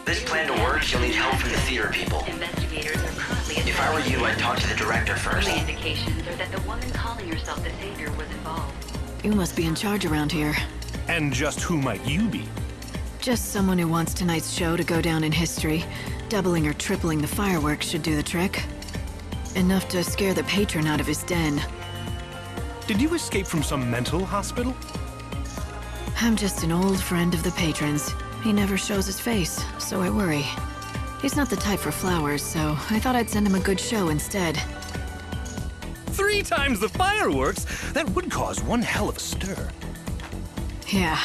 this plan to work, you'll need help from the theater people. Investigators are currently If I were you, I'd talk to the director first. Early indications are that the woman calling herself the Savior was involved. You must be in charge around here. And just who might you be? Just someone who wants tonight's show to go down in history. Doubling or tripling the fireworks should do the trick. Enough to scare the patron out of his den. Did you escape from some mental hospital? I'm just an old friend of the patron's. He never shows his face, so I worry. He's not the type for flowers, so I thought I'd send him a good show instead. 3 times the fireworks? That would cause one hell of a stir. Yeah.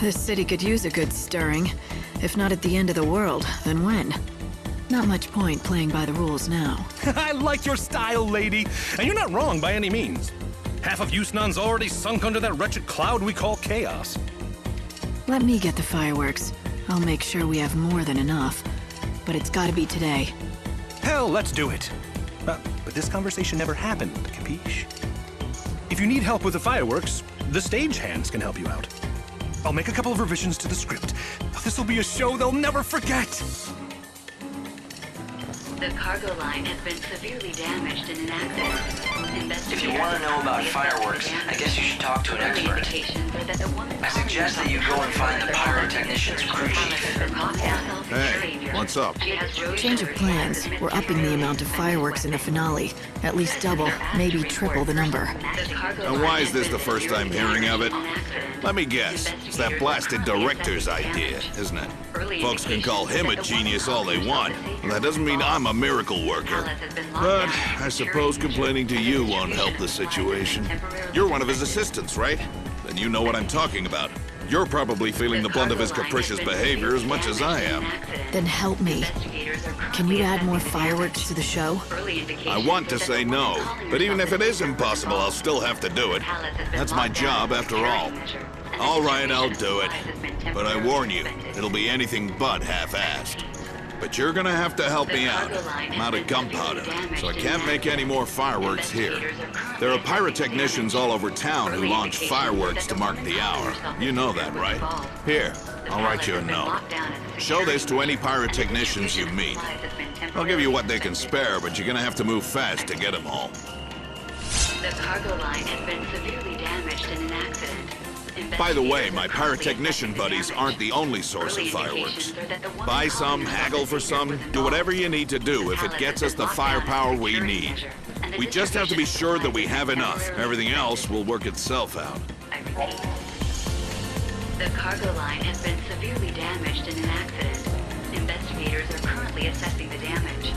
This city could use a good stirring. If not at the end of the world, then when? Not much point playing by the rules now. I like your style, lady. And you're not wrong by any means. Half of Yusnaan's already sunk under that wretched cloud we call chaos. Let me get the fireworks. I'll make sure we have more than enough. But it's gotta be today. Hell, let's do it. But this conversation never happened, capiche? If you need help with the fireworks, the stagehands can help you out. I'll make a couple of revisions to the script. This'll be a show they'll never forget! The cargo line has been severely damaged in an accident. If you want to know about fireworks, I guess you should talk to an expert. I suggest that you go and find the pyrotechnician's crew chief. Hey, what's up? Change of plans. We're upping the amount of fireworks in the finale. At least double, maybe triple the number. And why is this the first I'm hearing of it? Let me guess. It's that blasted director's idea, isn't it? Folks can call him a genius all they want. And that doesn't mean I'm a miracle worker. But I suppose complaining to you won't help the situation. You're one of his assistants, right? Then you know what I'm talking about. You're probably feeling the brunt of his capricious behavior as much as I am. Then help me. Can you add more fireworks to the show? I want to say no, but even if it is impossible, I'll still have to do it. That's my job, after all. All right, I'll do it. But I warn you, it'll be anything but half-assed. But you're gonna have to help me out. I'm out of gunpowder, so I can't make any more fireworks here. There are pyrotechnicians all over town who launch fireworks to mark the hour. You know that, right? Here, I'll write you a note. Show this to any pyrotechnicians you meet. I'll give you what they can spare, but you're gonna have to move fast to get them home. The cargo line has been severely damaged in an accident. By the way, my pyrotechnician buddies aren't the only source of fireworks. Buy some, haggle for some, do whatever you need to do if it gets us the firepower we need. We just have to be sure that we have enough. Everything else will work itself out. The cargo line has been severely damaged in an accident. Investigators are currently assessing the damage.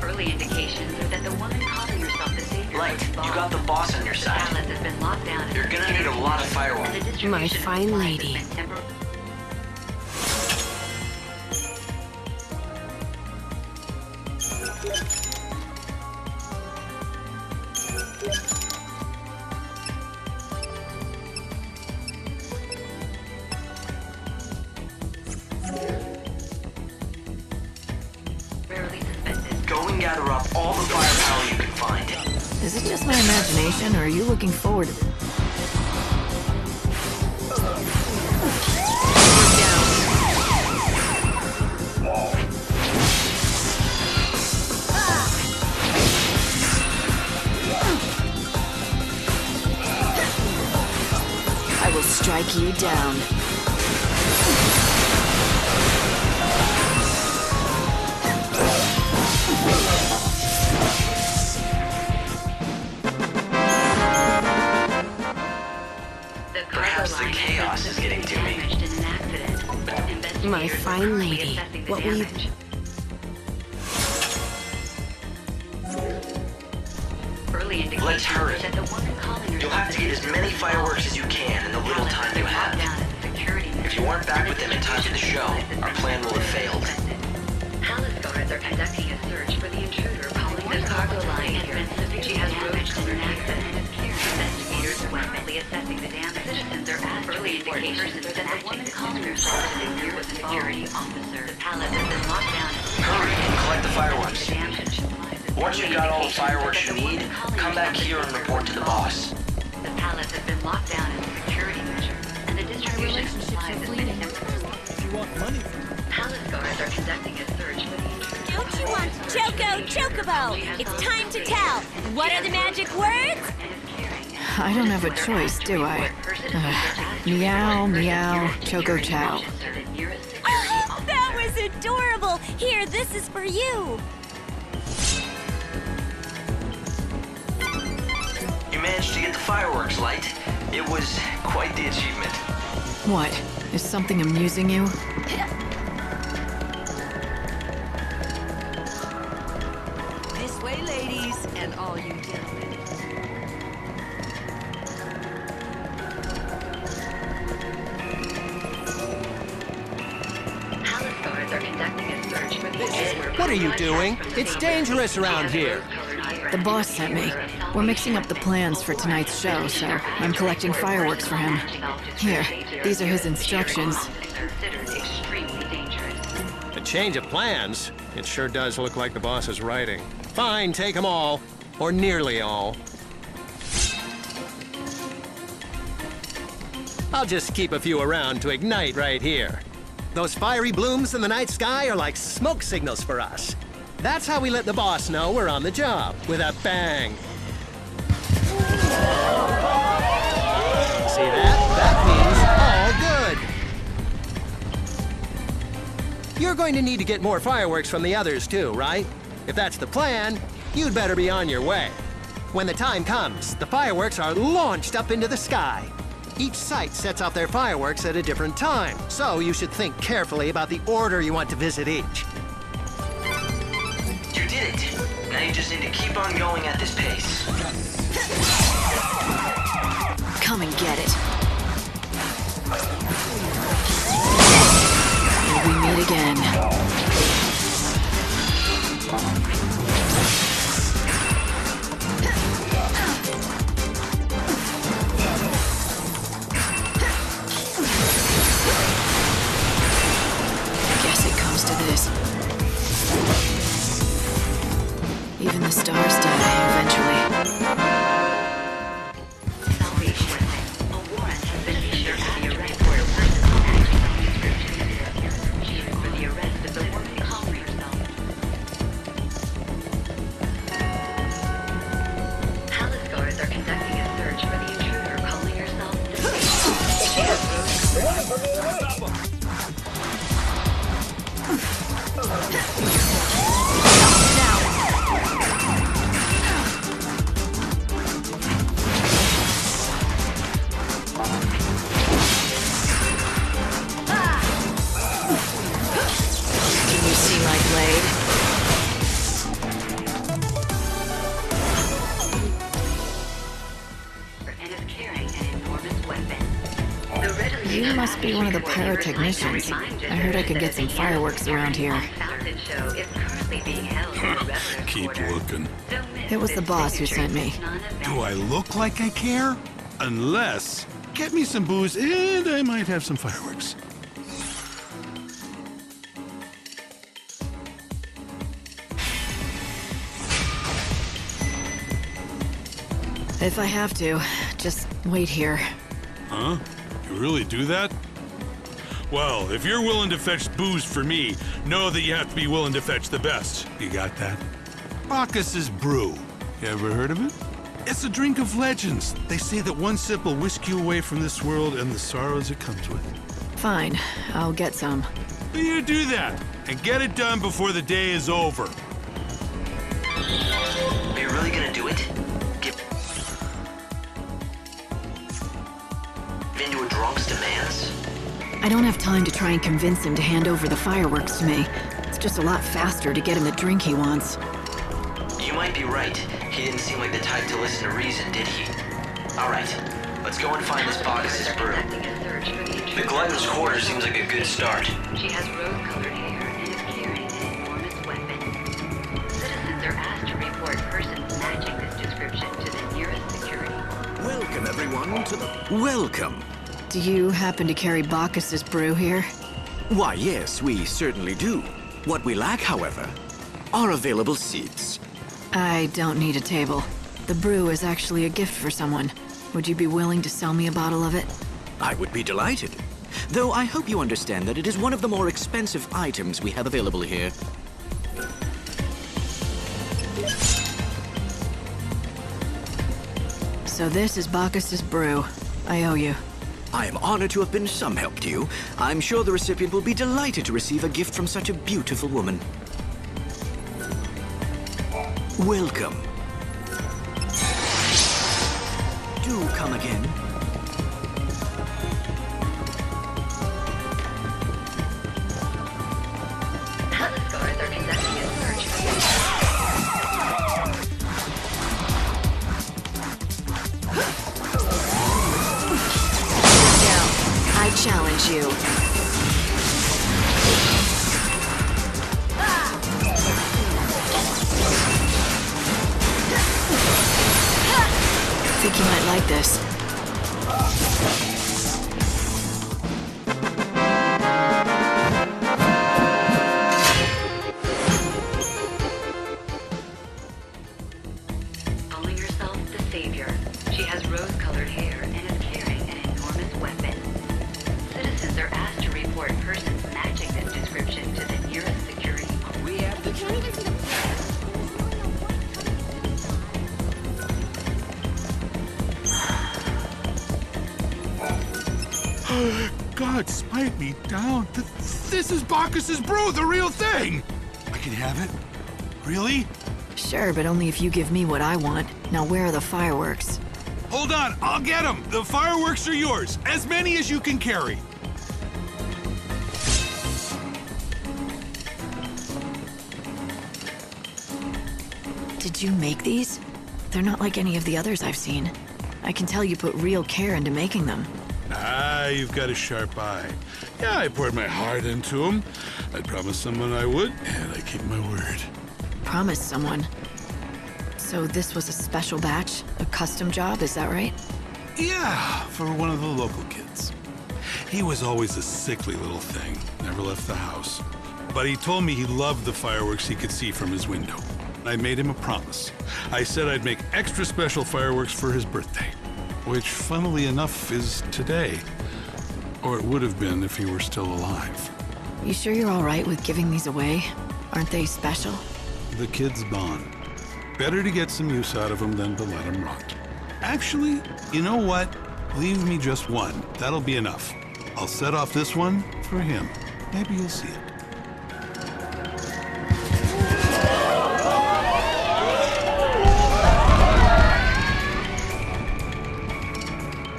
Early indications are that the woman calling herself the Savior Light, you got the boss on your side. Palace has been locked down. You're gonna need a lot of fireworks. My fine lady. Go and gather up all the firepower you can find. Is it just my imagination, or are you looking forward to... I will strike you down. Perhaps the chaos is getting to me. My fine lady, what will you... Let's hurry. You'll have to get as many fireworks as you can in the little time you have. If you aren't back with them in time for the show, our plan will have failed. Palace guards are conducting a search for the intruder calling the cargo line has been severely damaged in an accident. Investigators are rapidly assessing the damage. Citizens are asked early indications that the woman calling herself a Savior was a security officer. The palace has been locked down. Hurry and collect the fireworks. Once you've got all the fireworks you need, come back here and report to the boss. The palace has been locked down as a security measure, and the distribution of supplies has been temporarily. If you want money. Palace guards are are conducting a search for the intruder. Don't you want Chocobo? It's time to tell. What are the magic words? I don't have a choice, do I? Meow, meow, Choco Chow. Oh, that was adorable. Here, this is for you. You managed to get the fireworks light. It was quite the achievement. What? Is something amusing you? This way, ladies, and all you gentlemen. Palace guards are conducting a search for the intruder. What are you doing? It's dangerous around here. The boss sent me. We're mixing up the plans for tonight's show, so I'm collecting fireworks for him. Here, these are his instructions. A change of plans? It sure does look like the boss is writing. Fine, take them all. Or nearly all. I'll just keep a few around to ignite right here. Those fiery blooms in the night sky are like smoke signals for us. That's how we let the boss know we're on the job, with a bang. See that? That means all good. You're going to need to get more fireworks from the others too, right? If that's the plan, you'd better be on your way. When the time comes, the fireworks are launched up into the sky. Each site sets off their fireworks at a different time, so you should think carefully about the order you want to visit each. You did it. Now you just need to keep on going at this pace. Come and get it. Till we meet again. Guess it comes to this. Even the stars die eventually. Salvation. A warrant has been issued for the arrest for a person acting on description. For the arrest of the woman calling herself. Palace guards are conducting a search for the intruder calling herself. She has Can you see my blade? and is carrying an enormous weapon. The readily You must be one of the pyrotechnicians. I heard I could get some fireworks around here. Fountain show is currently being held in the Revenue Keep Quarter. looking. Don't miss It was the this boss who signature sent me. Yusnaan event. Do I look like I care? Unless, get me some booze and I might have some fireworks. If I have to, just wait here. Huh? You really do that? Well, if you're willing to fetch booze for me, know that you have to be willing to fetch the best. You got that? Bacchus's Brew. You ever heard of it? It's a drink of legends. They say that one sip will whisk you away from this world and the sorrows it comes with. Fine, I'll get some. You do that, and get it done before the day is over. Are you really gonna do it? Give into a drunk's demands? I don't have time to try and convince him to hand over the fireworks to me. It's just a lot faster to get him the drink he wants. You might be right. He didn't seem like the type to listen to reason, did he? Alright, let's go and find this Bacchus's Brew. Conducting a search for the The intruder. glutton's quarter seems like a good start. She has rose-colored hair and is carrying an enormous weapon. Citizens are asked to report persons matching this description to the nearest security. Welcome, everyone, to the... Welcome. Do you happen to carry Bacchus's Brew here? Why, yes, we certainly do. What we lack, however, are available seats. I don't need a table. The brew is actually a gift for someone. Would you be willing to sell me a bottle of it? I would be delighted. Though I hope you understand that it is one of the more expensive items we have available here. So this is Bacchus's brew. I owe you. I am honored to have been some help to you. I'm sure the recipient will be delighted to receive a gift from such a beautiful woman. Welcome. Do come again. Palace guards are conducting a search. I challenge you. I think you might like this. Calling herself the Savior, she has rose-colored hair and is carrying an enormous weapon. Citizens are asked to report persons matching this description to the nearest security point. We have the God, smite me down. This is Bacchus's brew, the real thing. I can have it? Really? Sure, but only if you give me what I want. Now where are the fireworks? Hold on, I'll get them. The fireworks are yours. As many as you can carry. Did you make these? They're not like any of the others I've seen. I can tell you put real care into making them. Ah, you've got a sharp eye. Yeah, I poured my heart into them. I promised someone I would, and I keep my word. Promised someone. So this was a special batch? A custom job, is that right? Yeah, for one of the local kids. He was always a sickly little thing, never left the house. But he told me he loved the fireworks he could see from his window. I made him a promise. I said I'd make extra special fireworks for his birthday, which, funnily enough, is today. Or it would have been if he were still alive. You sure you're all right with giving these away? Aren't they special? The kid's bond. Better to get some use out of them than to let them rot. Actually, you know what? Leave me just one. That'll be enough. I'll set off this one for him. Maybe you'll see it.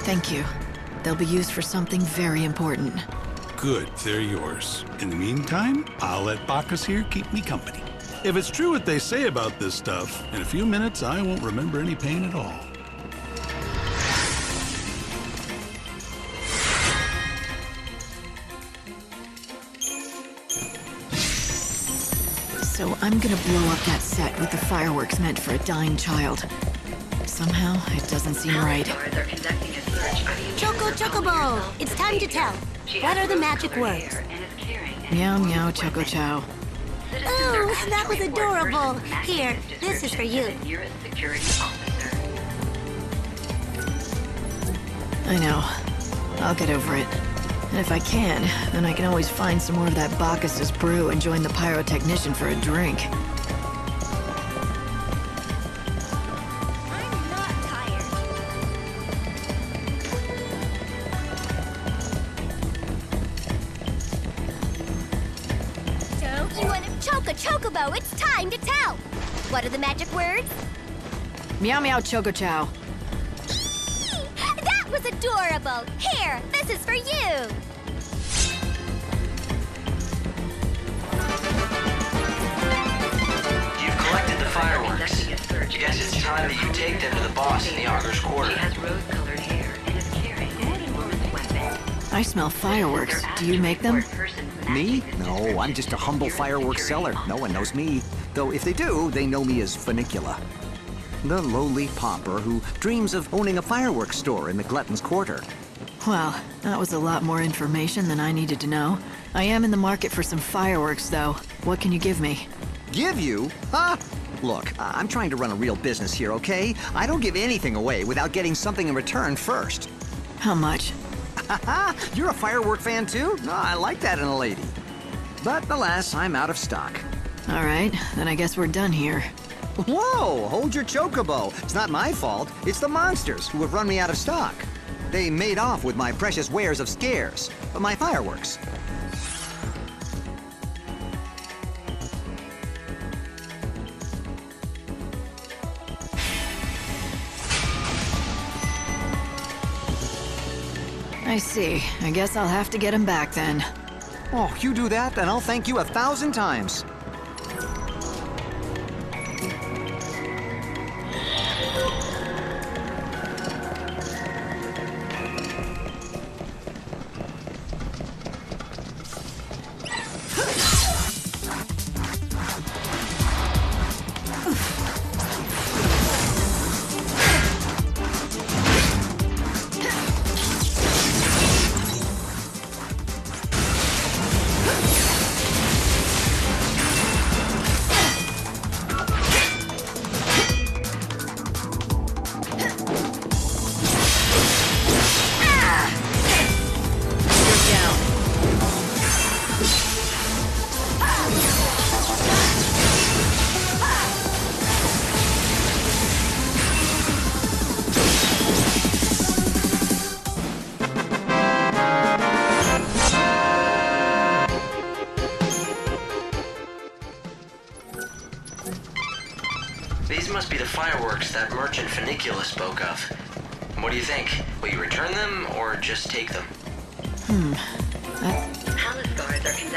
Thank you. They'll be used for something very important. Good, they're yours. In the meantime, I'll let Bacchus here keep me company. If it's true what they say about this stuff, in a few minutes I won't remember any pain at all. So I'm gonna blow up that set with the fireworks meant for a dying child. Somehow, it doesn't seem right. Guards are conducting a search for the Choco Chocobo, it's time to tell. What are the magic words? Meow meow choco chow. Oh, that was adorable. Here, this is for you. I know. I'll get over it. And if I can, then I can always find some more of that Bacchus's brew and join the pyrotechnician for a drink. I'm not tired. So, you want to Choco Chocobo, it's time to tell. What are the magic words? Meow meow choco chow. That was adorable. Here, this is for you. You've collected the fireworks. Guess it's time that you take them to the boss in the Auger's quarter. She has rose-colored hair and is carrying an enormous weapon. I smell fireworks. Do you make them? Me? No, I'm just a humble fireworks seller. No one knows me. Though if they do, they know me as Funicula, the lowly pauper who dreams of owning a fireworks store in the Glutton's Quarter. Well, that was a lot more information than I needed to know. I am in the market for some fireworks, though. What can you give me? Give you? Ha! Look, I'm trying to run a real business here, okay? I don't give anything away without getting something in return first. How much? Haha, you're a firework fan too? No, I like that in a lady. But alas, I'm out of stock. All right, then I guess we're done here. Whoa, hold your chocobo. It's not my fault. It's the monsters who have run me out of stock. They made off with my precious wares of scares, my fireworks. I see. I guess I'll have to get him back then. Oh, you do that, and I'll thank you 1,000 times. These must be the fireworks that merchant Funicula spoke of. What do you think? Will you return them, or just take them?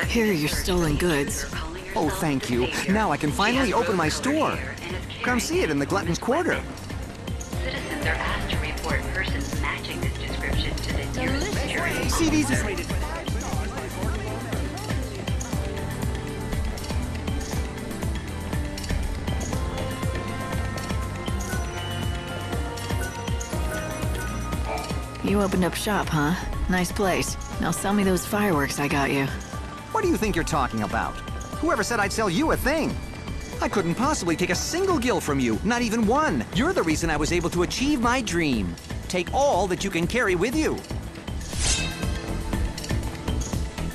Here are your stolen goods. Oh, thank you. Now I can finally open my store. Come see it in the Glutton's Quarter. Citizens are asked to report persons matching this description to the nearest security. See, these is... You opened up shop, huh? Nice place. Now sell me those fireworks I got you. What do you think you're talking about? Whoever said I'd sell you a thing? I couldn't possibly take a single gil from you, not even one. You're the reason I was able to achieve my dream. Take all that you can carry with you.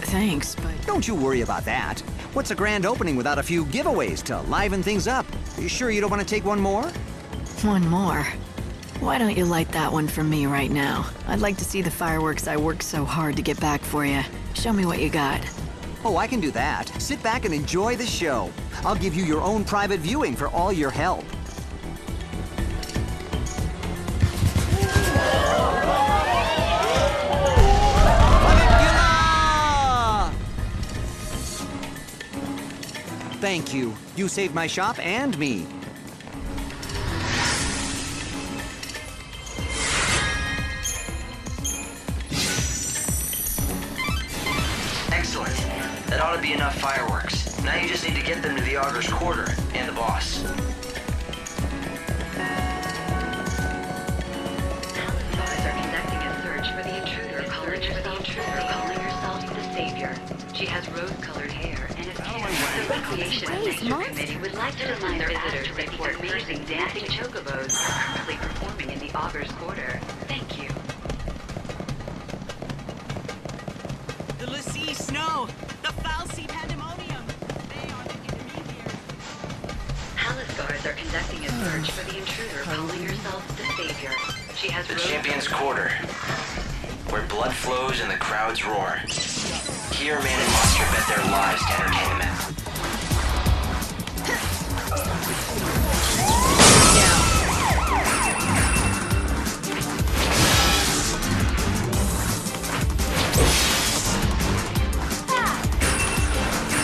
Thanks, but... Don't you worry about that. What's a grand opening without a few giveaways to liven things up? Are you sure you don't want to take one more? One more? Why don't you light that one for me right now? I'd like to see the fireworks I worked so hard to get back for you. Show me what you got. Oh, I can do that. Sit back and enjoy the show. I'll give you your own private viewing for all your help. Thank you. You saved my shop and me. Excellent. That ought to be enough fireworks. Now you just need to get them to the Augur's Quarter and the boss. Authorities are conducting a search for the intruder calling herself the Savior. She has rose-colored hair and is carrying the Recreation and Nature Committee would like to remind their visitors to report amazing dancing chocobos currently performing in the Augur's Quarter. Thank you. The Lassie Snow! The Falsey Pandemonium! They are the intermediaries. Palace guards are conducting a search for the intruder calling herself the Savior. She has The Champion's Quarter, where blood flows and the crowds roar. Here, man and monster bet their lives to entertain the men.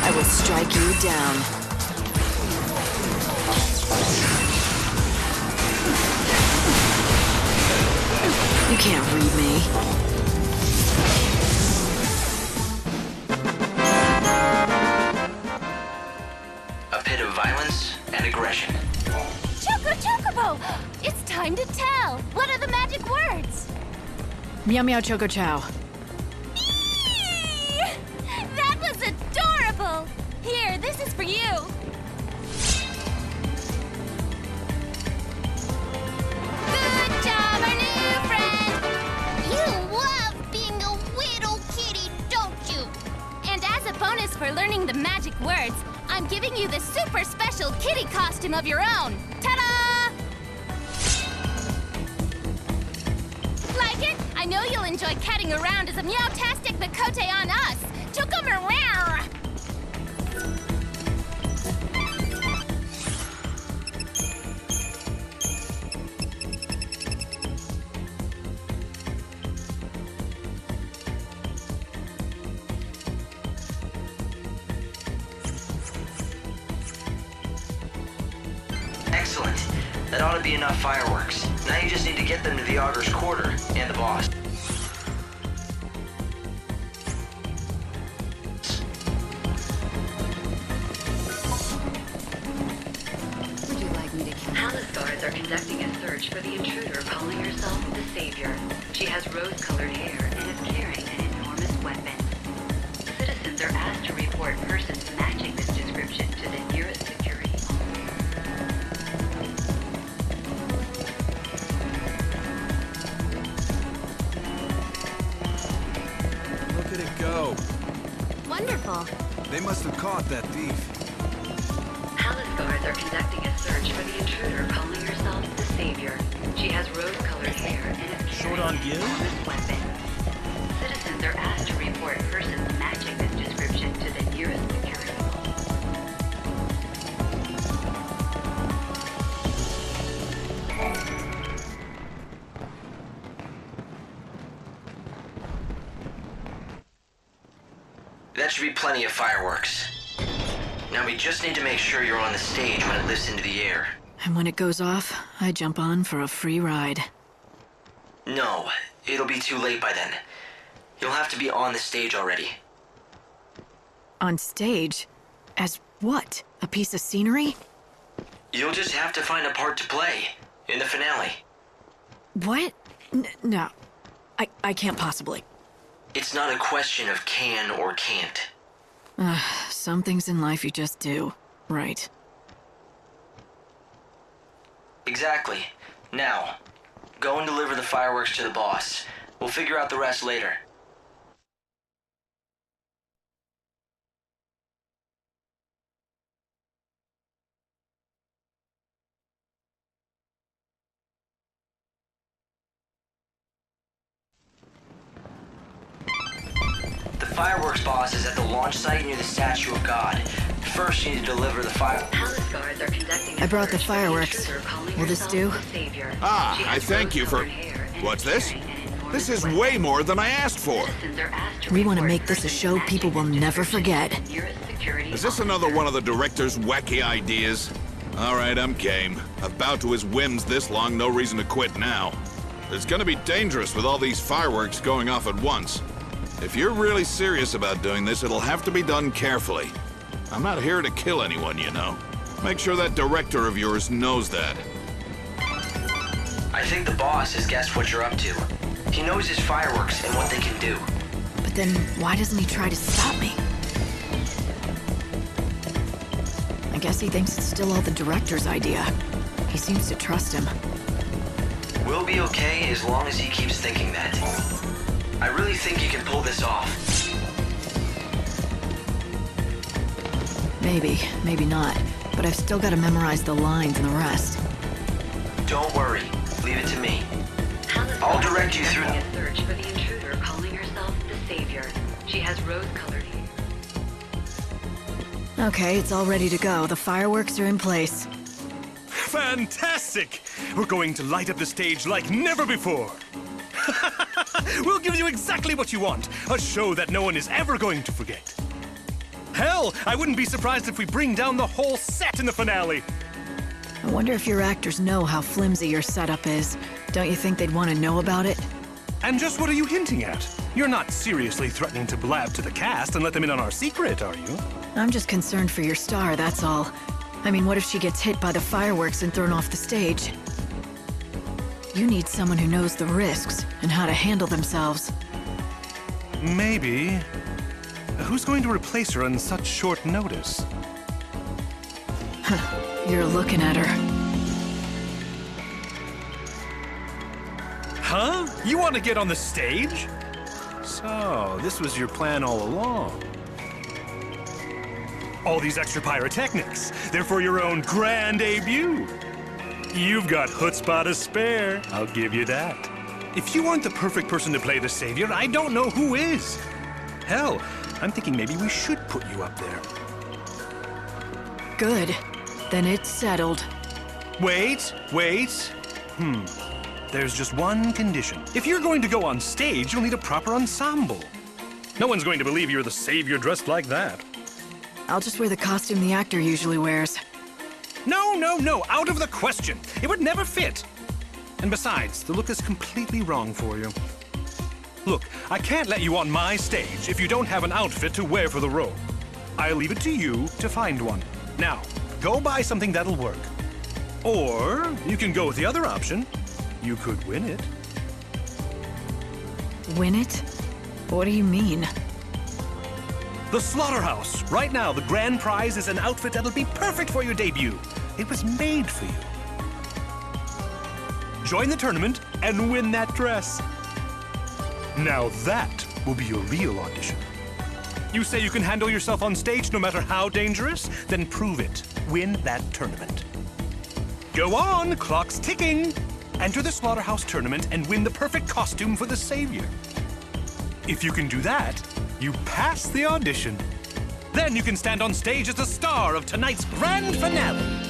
I will strike you down. You can't read me. A pit of violence and aggression. Chocobo! It's time to tell! What are the magic words? Meow meow choco chow. Eee! That was adorable! Here, this is for you. Good job, our new friend! You love being bonus for learning the magic words, I'm giving you the super special kitty costume of your own. Ta-da! Like it? I know you'll enjoy catting around as a meow-tastic Makote on us. Chukamarau! Excellent. That ought to be enough fireworks. Now you just need to get them to the Augur's Quarter and the boss. Would you like me to count? Palace guards are conducting a search for the intruder calling herself the Savior. She has rose-colored hair and is carrying an enormous weapon. Citizens are asked to report persons matching this description to the nearest security. Look at it go. Wonderful. They must have caught that thief. Palace guards are conducting a search for the intruder calling herself the Savior. She has rose-colored hair and is carrying an enormous weapon. Citizens are asked to report persons matching this description to the nearest security. That should be plenty of fireworks. Now we just need to make sure you're on the stage when it lifts into the air. And when it goes off, I jump on for a free ride. No, it'll be too late by then. You'll have to be on the stage already. On stage? As what? A piece of scenery? You'll just have to find a part to play in the finale. What? No. I can't possibly. It's not a question of can or can't. Some things in life you just do. Right. Exactly. Now, go and deliver the fireworks to the boss. We'll figure out the rest later. The fireworks boss is at the launch site near the Statue of God. First, you need to deliver the fire. Palace guards are conducting I brought the fireworks. Will this do? Ah, I thank you for... What's this? This is way more than I asked for. We want to make this a show people will never forget. Is this another one of the director's wacky ideas? All right, I'm game. I've bowed to his whims this long, no reason to quit now. It's gonna be dangerous with all these fireworks going off at once. If you're really serious about doing this, it'll have to be done carefully. I'm not here to kill anyone, you know. Make sure that director of yours knows that. I think the boss has guessed what you're up to. He knows his fireworks and what they can do. But then why doesn't he try to stop me? I guess he thinks it's still all the director's idea. He seems to trust him. We'll be okay as long as he keeps thinking that. I really think you can pull this off. Maybe, maybe not. But I've still got to memorize the lines and the rest. Don't worry. Leave it to me. I'll direct you through. A search for the intruder calling herself the Savior. She has rose-colored hair. Okay, it's all ready to go. The fireworks are in place. Fantastic! We're going to light up the stage like never before. We'll give you exactly what you want. A show that no one is ever going to forget. Hell, I wouldn't be surprised if we bring down the whole set in the finale. I wonder if your actors know how flimsy your setup is. Don't you think they'd want to know about it? And just what are you hinting at? You're not seriously threatening to blab to the cast and let them in on our secret, are you? I'm just concerned for your star, that's all. I mean, what if she gets hit by the fireworks and thrown off the stage? You need someone who knows the risks and how to handle themselves. Maybe. Who's going to replace her on such short notice? You're looking at her. Huh? You want to get on the stage? So, this was your plan all along. All these extra pyrotechnics, they're for your own grand debut. You've got chutzpah to spare, I'll give you that. If you aren't the perfect person to play the Savior, I don't know who is. Hell, I'm thinking maybe we should put you up there. Good. Then it's settled. Wait. There's just one condition. If you're going to go on stage, you'll need a proper ensemble. No one's going to believe you're the Savior dressed like that. I'll just wear the costume the actor usually wears. No, out of the question. It would never fit. And besides, the look is completely wrong for you. Look, I can't let you on my stage if you don't have an outfit to wear for the role. I'll leave it to you to find one. Now, go buy something that'll work. Or you can go with the other option. You could win it. Win it? What do you mean? The Slaughterhouse. Right now, the grand prize is an outfit that'll be perfect for your debut. It was made for you. Join the tournament and win that dress. Now that will be your real audition. You say you can handle yourself on stage no matter how dangerous? Then prove it. Win that tournament. Go on, clock's ticking. Enter the Slaughterhouse tournament and win the perfect costume for the Savior. If you can do that, you pass the audition. Then you can stand on stage as the star of tonight's grand finale.